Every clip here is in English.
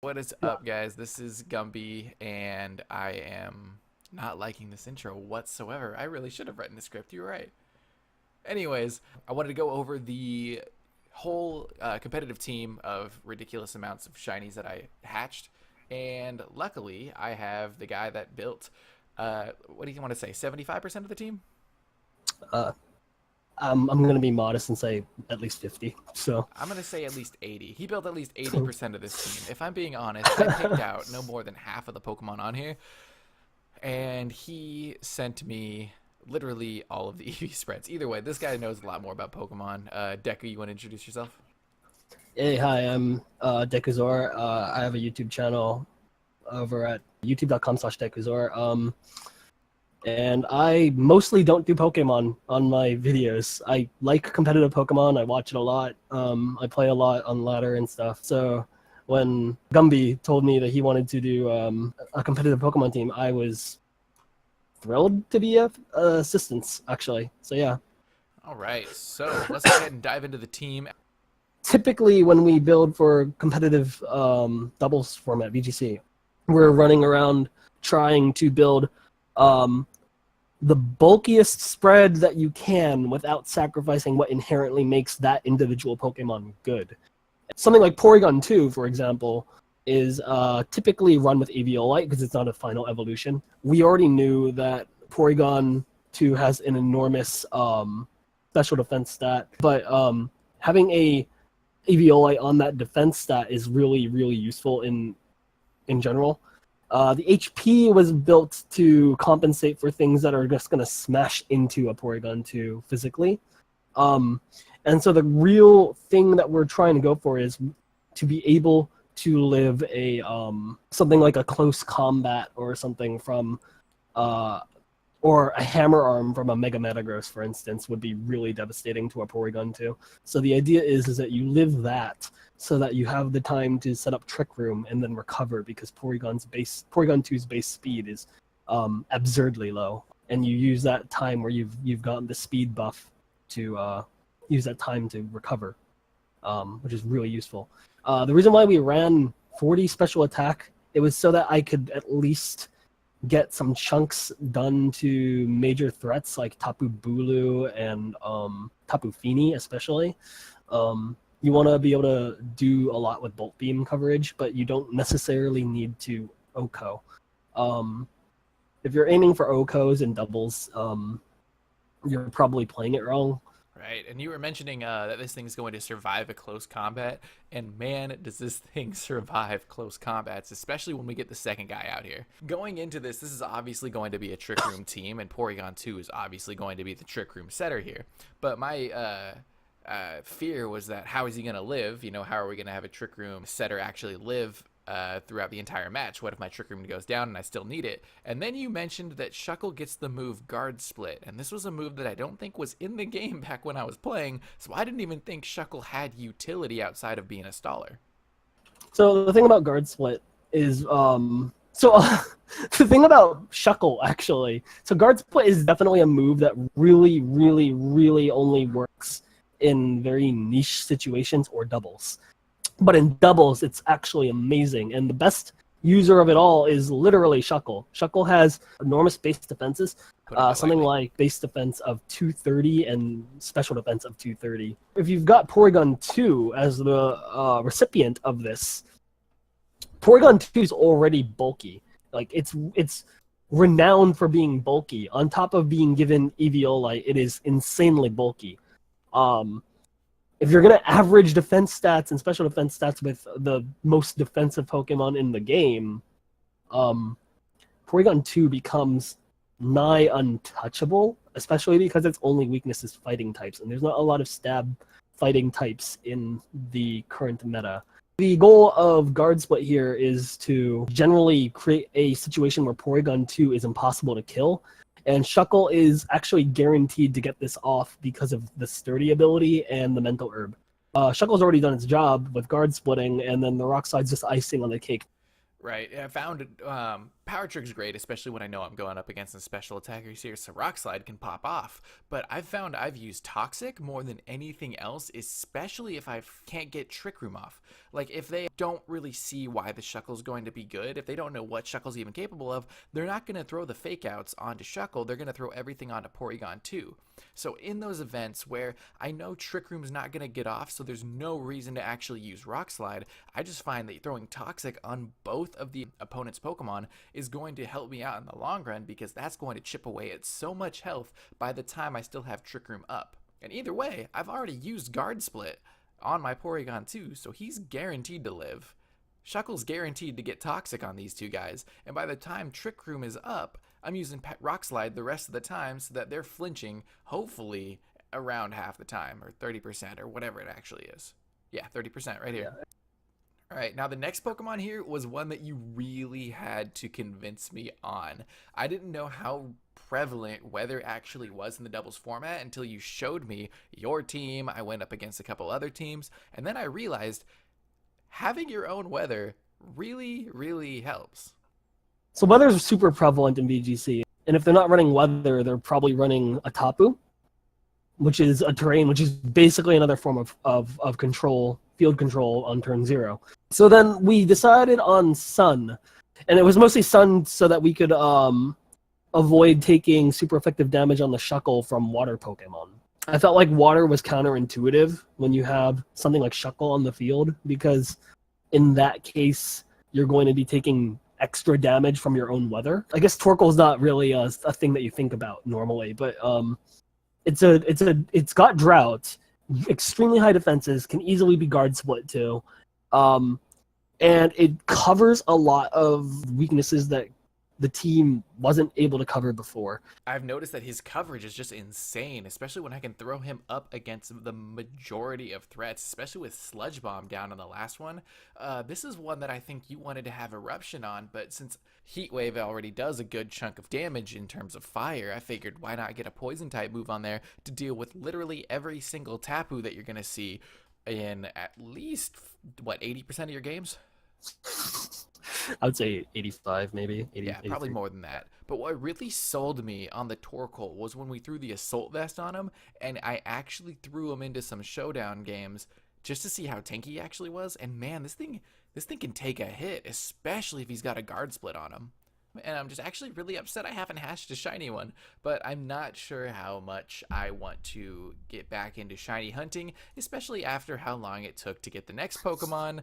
What is up, guys? This is Gumby, and I am not liking this intro whatsoever. I really should have written the script. You're right. Anyways, I wanted to go over the whole competitive team of ridiculous amounts of shinies that I hatched, and luckily, I have the guy that built. What do you want to say? 75% of the team? Uh, I'm gonna be modest and say at least 50. So I'm gonna say at least 80. He built at least 80% of this team. If I'm being honest, I picked out no more than half of the Pokemon on here, and he sent me literally all of the EV spreads. Either way, this guy knows a lot more about Pokemon. Deku, you want to introduce yourself? hey, hi, I'm Deykuzor. I have a YouTube channel over at youtube.com/Deykuzor. And I mostly don't do Pokemon on my videos. I like competitive Pokemon. I watch it a lot. I play a lot on ladder and stuff. So when Gumby told me that he wanted to do a competitive Pokemon team, I was thrilled to be a assistant, actually. So yeah. All right, so let's go ahead and dive into the team. Typically, when we build for competitive doubles format VGC, we're running around trying to build the bulkiest spread that you can without sacrificing what inherently makes that individual Pokemon good. Something like Porygon2, for example, is typically run with Eviolite because it's not a final evolution. We already knew that Porygon2 has an enormous special defense stat, but having a Eviolite on that defense stat is really, really useful in general. The HP was built to compensate for things that are just going to smash into a Porygon2 physically. And so the real thing that we're trying to go for is to be able to live a something like a close combat or something from or a hammer arm from a Mega Metagross, for instance, would be really devastating to a Porygon2. So the idea is that you live that so that you have the time to set up Trick Room and then recover, because Porygon2's base speed is absurdly low, and you use that time where you've gotten the speed buff to use that time to recover, which is really useful. The reason why we ran 40 special attack, it was so that I could at least get some chunks done to major threats like Tapu Bulu and Tapu Fini especially. You want to be able to do a lot with Bolt Beam coverage, but you don't necessarily need to OHKO. If you're aiming for OHKOs and doubles, you're probably playing it wrong. Right, and you were mentioning that this thing is going to survive a close combat, and man, does this thing survive close combats, especially when we get the second guy out here. Going into this is obviously going to be a Trick Room team, and Porygon2 is obviously going to be the Trick Room setter here. But my fear was that how is he going to live? You know, how are we going to have a Trick Room setter actually live throughout the entire match? What if my Trick Room goes down and I still need it? And then you mentioned that Shuckle gets the move Guard Split, and this was a move that I don't think was in the game back when I was playing, so I didn't even think Shuckle had utility outside of being a staller. So the thing about Guard Split is, the thing about Shuckle, actually, so Guard Split is definitely a move that really, really, really only works in very niche situations or doubles. But in doubles, it's actually amazing, and the best user of it all is literally Shuckle. Shuckle has enormous base defenses, something like base defense of 230 and special defense of 230. If you've got Porygon2 as the recipient of this, Porygon2 is already bulky. Like, it's renowned for being bulky. On top of being given Eviolite, it is insanely bulky. If you're going to average defense stats and special defense stats with the most defensive Pokemon in the game, Porygon2 becomes nigh untouchable, especially because its only weakness is fighting types, and there's not a lot of stab fighting types in the current meta. The goal of Guard Split here is to generally create a situation where Porygon2 is impossible to kill, and Shuckle is actually guaranteed to get this off because of the sturdy ability and the mental herb. Shuckle's already done its job with guard splitting, and then the rock slide's just icing on the cake. Right. I found Power Trick's great, especially when I know I'm going up against some special attackers here, so Rock Slide can pop off. But I've found I've used Toxic more than anything else, especially if I can't get Trick Room off. Like, if they don't really see why the Shuckle's going to be good, if they don't know what Shuckle's even capable of, they're not going to throw the fake outs onto Shuckle, they're going to throw everything onto Porygon2. So in those events where I know Trick Room's not going to get off, so there's no reason to actually use Rock Slide, I just find that throwing Toxic on both of the opponent's Pokemon is going to help me out in the long run, because that's going to chip away at so much health by the time I still have Trick Room up. And either way, I've already used Guard Split on my Porygon 2, so he's guaranteed to live. Shuckle's guaranteed to get Toxic on these two guys, and by the time Trick Room is up, I'm using Rock Slide the rest of the time so that they're flinching, hopefully, around half the time, or 30%, or whatever it actually is. Yeah, 30% right here. Yeah. All right, now the next Pokemon here was one that you really had to convince me on. I didn't know how prevalent weather actually was in the doubles format until you showed me your team. I went up against a couple other teams, and then I realized having your own weather really, really helps. So weather is super prevalent in VGC, and if they're not running weather, they're probably running a Tapu, which is a terrain, which is basically another form of control, field control on turn 0. So then we decided on Sun, and it was mostly Sun so that we could avoid taking super effective damage on the Shuckle from water Pokemon. I felt like water was counterintuitive when you have something like Shuckle on the field, because in that case, you're going to be taking extra damage from your own weather. I guess Torkoal's not really a thing that you think about normally, but it's got Drought, extremely high defenses, can easily be guard split too, and it covers a lot of weaknesses that the team wasn't able to cover before. I've noticed that his coverage is just insane, especially when I can throw him up against the majority of threats, especially with Sludge Bomb down on the last one. This is one that I think you wanted to have Eruption on, but since Heat Wave already does a good chunk of damage in terms of fire, I figured why not get a Poison type move on there to deal with literally every single Tapu that you're going to see in at least, what, 80% of your games? I would say 85, maybe. 80, Yeah, 83. probably more than that. But what really sold me on the Torkoal was when we threw the Assault Vest on him, and I actually threw him into some Showdown games just to see how tanky he actually was. And man, this thing can take a hit, especially if he's got a guard split on him. And I'm just actually really upset I haven't hatched a shiny one, but I'm not sure how much I want to get back into shiny hunting, especially after how long it took to get the next Pokemon,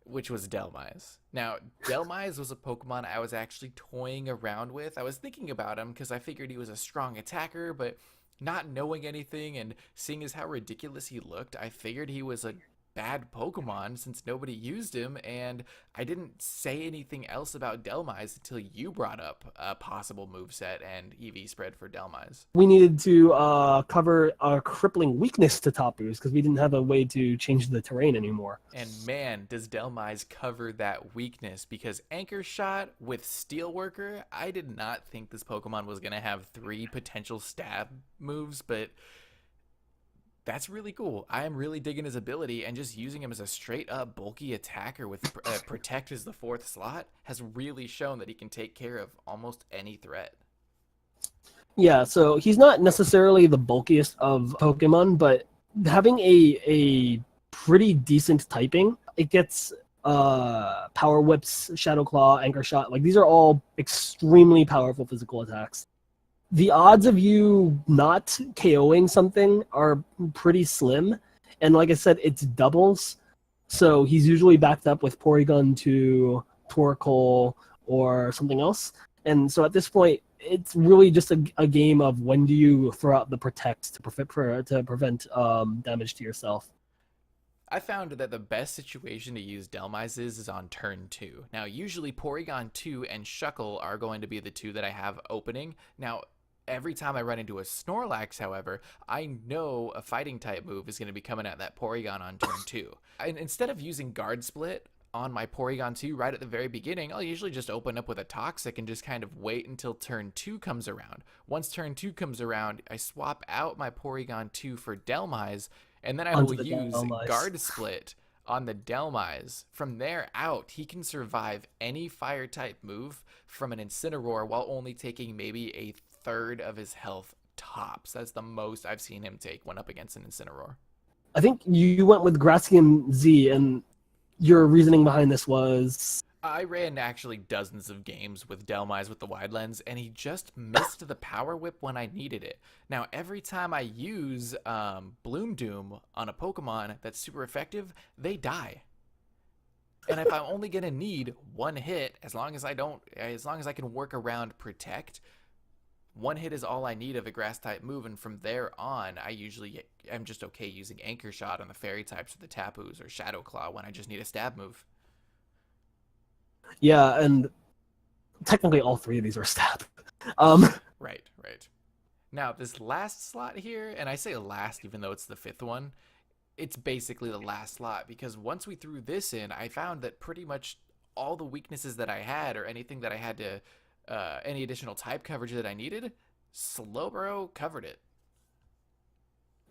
which was Dhelmise. Now, Dhelmise was a Pokemon I was actually toying around with. I was thinking about him because I figured he was a strong attacker, but not knowing anything and seeing as how ridiculous he looked, I figured he was a bad Pokemon since nobody used him, and I didn't say anything else about Dhelmise until you brought up a possible moveset and EV spread for Dhelmise. We needed to cover a crippling weakness to Tapus because we didn't have a way to change the terrain anymore. And man, does Dhelmise cover that weakness, because Anchor Shot with Steelworker, I did not think this Pokemon was going to have 3 potential stab moves, but that's really cool. I am really digging his ability, and just using him as a straight up bulky attacker with Protect as the 4th slot has really shown that he can take care of almost any threat. Yeah, so he's not necessarily the bulkiest of Pokemon, but having a pretty decent typing, it gets Power Whips, Shadow Claw, Anchor Shot. Like, these are all extremely powerful physical attacks. The odds of you not KOing something are pretty slim. And like I said, it's doubles. So he's usually backed up with Porygon2, Torkoal, or something else. And so at this point, it's really just a game of when do you throw out the Protect to prevent damage to yourself. I found that the best situation to use Dhelmise is on turn 2. Now, usually Porygon2 and Shuckle are going to be the two that I have opening. Now, every time I run into a Snorlax, however, I know a fighting type move is going to be coming at that Porygon on turn 2. And instead of using Guard Split on my Porygon 2 right at the very beginning, I'll usually just open up with a Toxic and just kind of wait until turn 2 comes around. Once turn 2 comes around, I swap out my Porygon 2 for Dhelmise, and then I will use Dhelmise. Guard Split On the Dhelmise, from there out, he can survive any fire type move from an Incineroar while only taking maybe a third of his health tops. That's the most I've seen him take when up against an Incineroar. I think you went with Grassium Z, and your reasoning behind this was... I ran actually dozens of games with Dhelmise with the wide lens, and he just missed the power whip when I needed it. Now, every time I use Bloom Doom on a Pokemon that's super effective, they die. And if I'm only gonna need one hit, as long as I can work around Protect, one hit is all I need of a grass type move, and from there on, I'm just okay using Anchor Shot on the fairy types or the Tapus or Shadow Claw when I just need a stab move. Yeah, and technically all three of these are stab. Right. Now, this last slot here, and I say last even though it's the 5th one, it's basically the last slot, because once we threw this in, I found that pretty much all the weaknesses that I had, or anything that I had to, any additional type coverage that I needed, Slowbro covered it.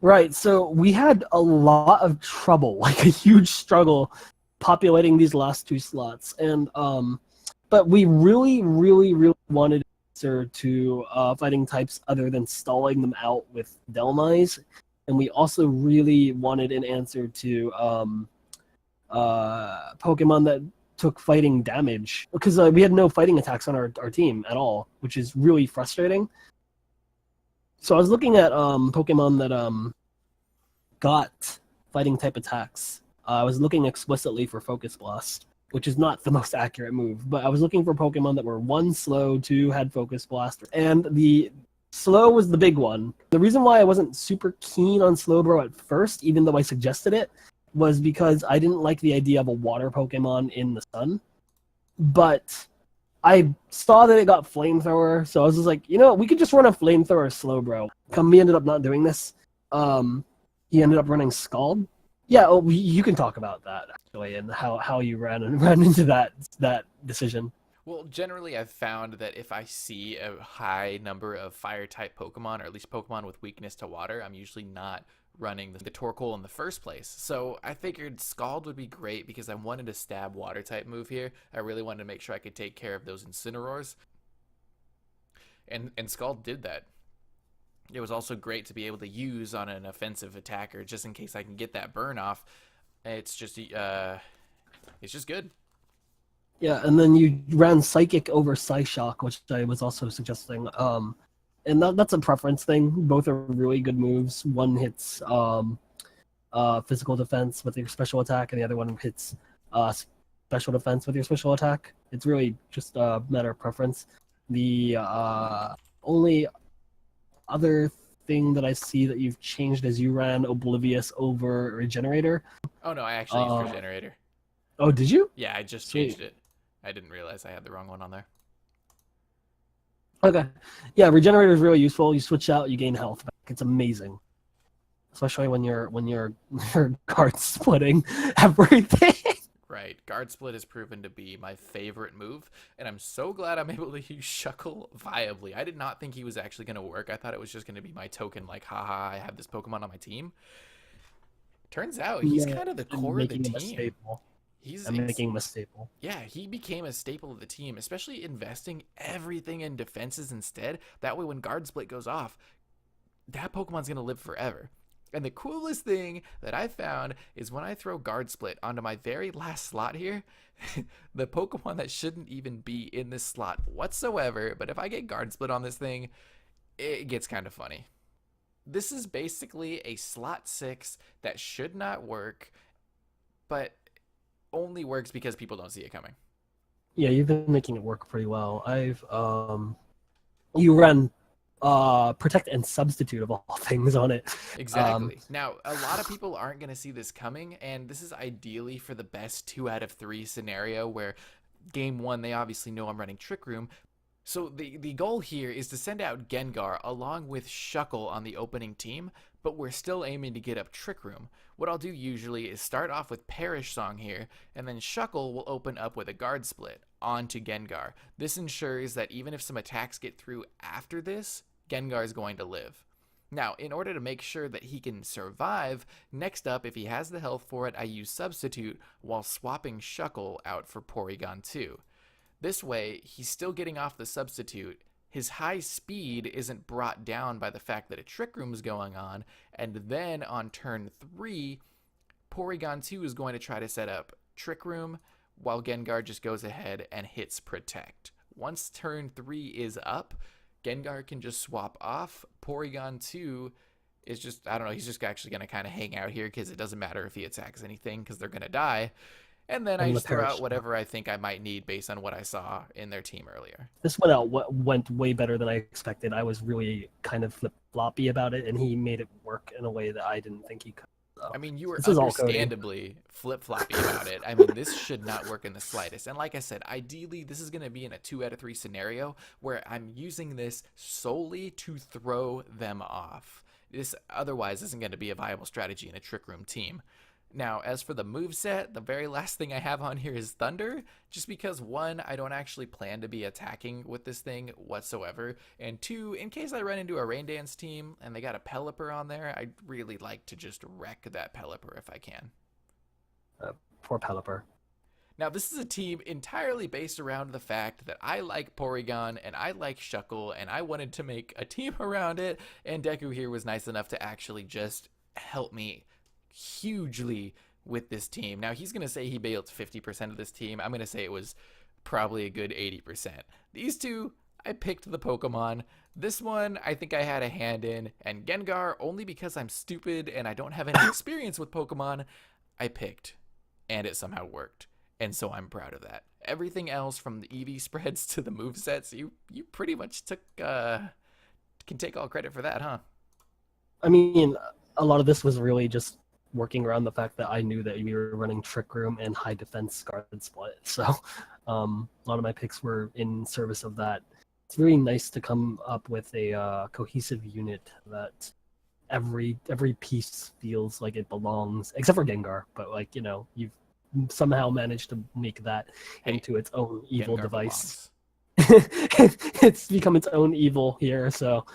Right, so we had a lot of trouble, like a huge struggle, populating these last 2 slots, and but we really wanted an answer to fighting types other than stalling them out with Dhelmise, and we also really wanted an answer to Pokemon that took fighting damage, because we had no fighting attacks on our team at all, which is really frustrating. So I was looking at Pokemon that got fighting type attacks. I was looking explicitly for Focus Blast, which is not the most accurate move, but I was looking for Pokemon that were 1 slow, 2 had Focus Blast, and the slow was the big one. The reason why I wasn't super keen on Slowbro at first, even though I suggested it, was because I didn't like the idea of a water Pokemon in the sun. But I saw that it got Flamethrower, so I was just like, we could just run a Flamethrower Slowbro. We ended up not doing this. He ended up running Scald. Yeah, you can talk about that actually, and how you ran into that decision. Well, generally I've found that if I see a high number of fire type Pokemon, or at least Pokemon with weakness to water, I'm usually not running the Torkoal in the first place. So I figured Scald would be great because I wanted a stab water type move here. I really wanted to make sure I could take care of those Incineroars. And Scald did that. It was also great to be able to use on an offensive attacker just in case I can get that burn off. It's just good. Yeah, and then you ran Psychic over Psyshock, which I was also suggesting. And that's a preference thing. Both are really good moves. One hits physical defense with your special attack, and the other one hits special defense with your special attack. It's really just a matter of preference. The only other thing that I see that you've changed is you ran Oblivious over Regenerator. Oh no, I actually used Regenerator. Oh, did you? Yeah, I just changed it. I didn't realize I had the wrong one on there. Okay. Yeah, Regenerator is really useful. You switch out, you gain health back. It's amazing. Especially when you're guard splitting everything. Right. Guard Split has proven to be my favorite move, and I'm so glad I'm able to use Shuckle viably. I did not think he was actually going to work. I thought it was just going to be my token, like, haha, I have this Pokemon on my team. Turns out he's kind of the core of the team. I'm making him a staple. Yeah, he became a staple of the team, especially investing everything in defenses instead. That way when Guard Split goes off, that Pokemon's going to live forever. And the coolest thing that I found is when I throw Guard Split onto my very last slot here, the Pokemon that shouldn't even be in this slot whatsoever, but if I get Guard Split on this thing, it gets kind of funny. This is basically a slot 6 that should not work, but only works because people don't see it coming. Yeah, you've been making it work pretty well. You ran Protect and Substitute of all things on it. Exactly. Now, a lot of people aren't going to see this coming, and this is ideally for the best 2 out of 3 scenario where game 1, they obviously know I'm running Trick Room. So the goal here is to send out Gengar along with Shuckle on the opening team, but we're still aiming to get up Trick Room. What I'll do usually is start off with Perish Song here, and then Shuckle will open up with a Guard Split onto Gengar. This ensures that even if some attacks get through after this, Gengar is going to live. Now, in order to make sure that he can survive, next up, if he has the health for it, I use Substitute while swapping Shuckle out for Porygon2. This way, he's still getting off the Substitute. His high speed isn't brought down by the fact that a Trick Room's going on, and then on turn 3, Porygon2 is going to try to set up Trick Room, while Gengar just goes ahead and hits Protect. Once turn 3 is up, Gengar can just swap off. Porygon2 is just, I don't know, he's just actually going to kind of hang out here because it doesn't matter if he attacks anything because they're going to die. And then I just throw out whatever I think I might need based on what I saw in their team earlier. This went way better than I expected. I was really kind of flip-floppy about it, and he made it work in a way that I didn't think he could. So, I mean, you were understandably flip-floppy about it. I mean, this should not work in the slightest. And like I said, ideally, this is going to be in a 2 out of 3 scenario where I'm using this solely to throw them off. This otherwise isn't going to be a viable strategy in a Trick Room team. Now, as for the moveset, the very last thing I have on here is Thunder, just because 1, I don't actually plan to be attacking with this thing whatsoever, and 2, in case I run into a Rain Dance team and they got a Pelipper on there, I'd really like to just wreck that Pelipper if I can. Poor Pelipper. Now, this is a team entirely based around the fact that I like Porygon and I like Shuckle, and I wanted to make a team around it, and Deku here was nice enough to actually just help me hugely with this team. Now, he's going to say he built 50% of this team. I'm going to say it was probably a good 80%. These two, I picked the Pokemon. This one, I think I had a hand in, and Gengar, only because I'm stupid and I don't have any experience with Pokemon, I picked, and it somehow worked. And so I'm proud of that. Everything else from the EV spreads to the movesets, you pretty much can take all credit for that, huh? I mean, a lot of this was really just working around the fact that I knew that we were running Trick Room and High Defense Guard Split. So a lot of my picks were in service of that. It's really nice to come up with a cohesive unit that every piece feels like it belongs, except for Gengar. But, like, you know, you've somehow managed to make that into its own evil Gengar device. It's become its own evil here, so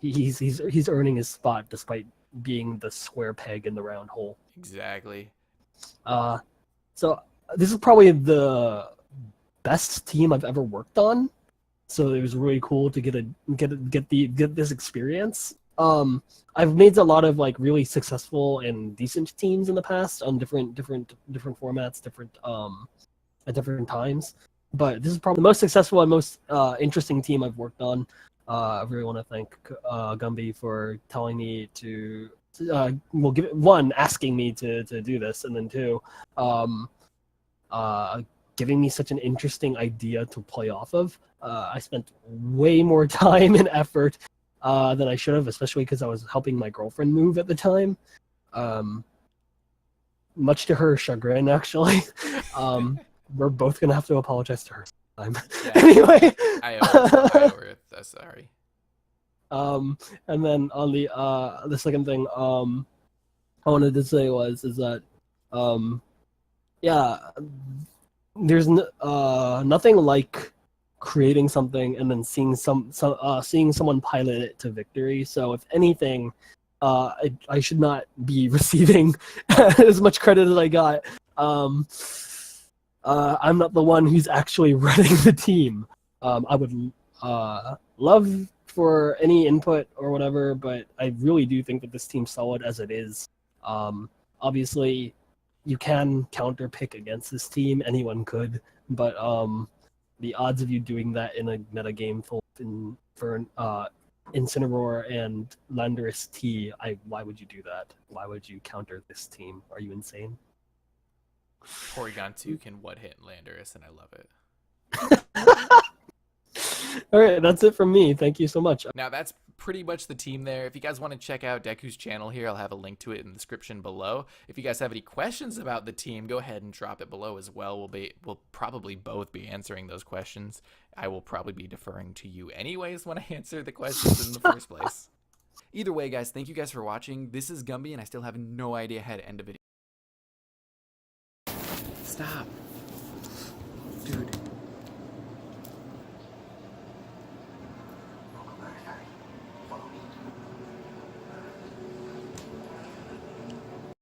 he's earning his spot despite being the square peg in the round hole. Exactly. So this is probably the best team I've ever worked on. So it was really cool to get this experience. I've made a lot of like really successful and decent teams in the past on different formats, at different times. But this is probably the most successful and most interesting team I've worked on. I really want to thank Gumby for telling me to asking me to do this, and then 2, giving me such an interesting idea to play off of. I spent way more time and effort than I should have, especially because I was helping my girlfriend move at the time. Much to her chagrin, actually. We're both gonna have to apologize to her sometime. Yeah, Anyway, I owe her. Sorry. And then on the second thing I wanted to say is that yeah, there's nothing like creating something and then seeing someone pilot it to victory. So if anything, I should not be receiving as much credit as I got. I'm not the one who's actually running the team. I would love for any input or whatever, but I really do think that this team's solid as it is. Obviously, you can counter pick against this team. Anyone could, but the odds of you doing that in a meta game for Incineroar and Landorus T, why would you do that? Why would you counter this team? Are you insane? Porygon2 can hit Landorus, and I love it. All right, that's it from me. Thank you so much. Now, that's pretty much the team there. If you guys want to check out Deku's channel here, I'll have a link to it in the description below. If you guys have any questions about the team, go ahead and drop it below as well. We'll probably both be answering those questions. I will probably be deferring to you anyways when I answer the questions in the first place. Either way, guys, thank you guys for watching. This is Gumby, and I still have no idea how to end a video. Stop.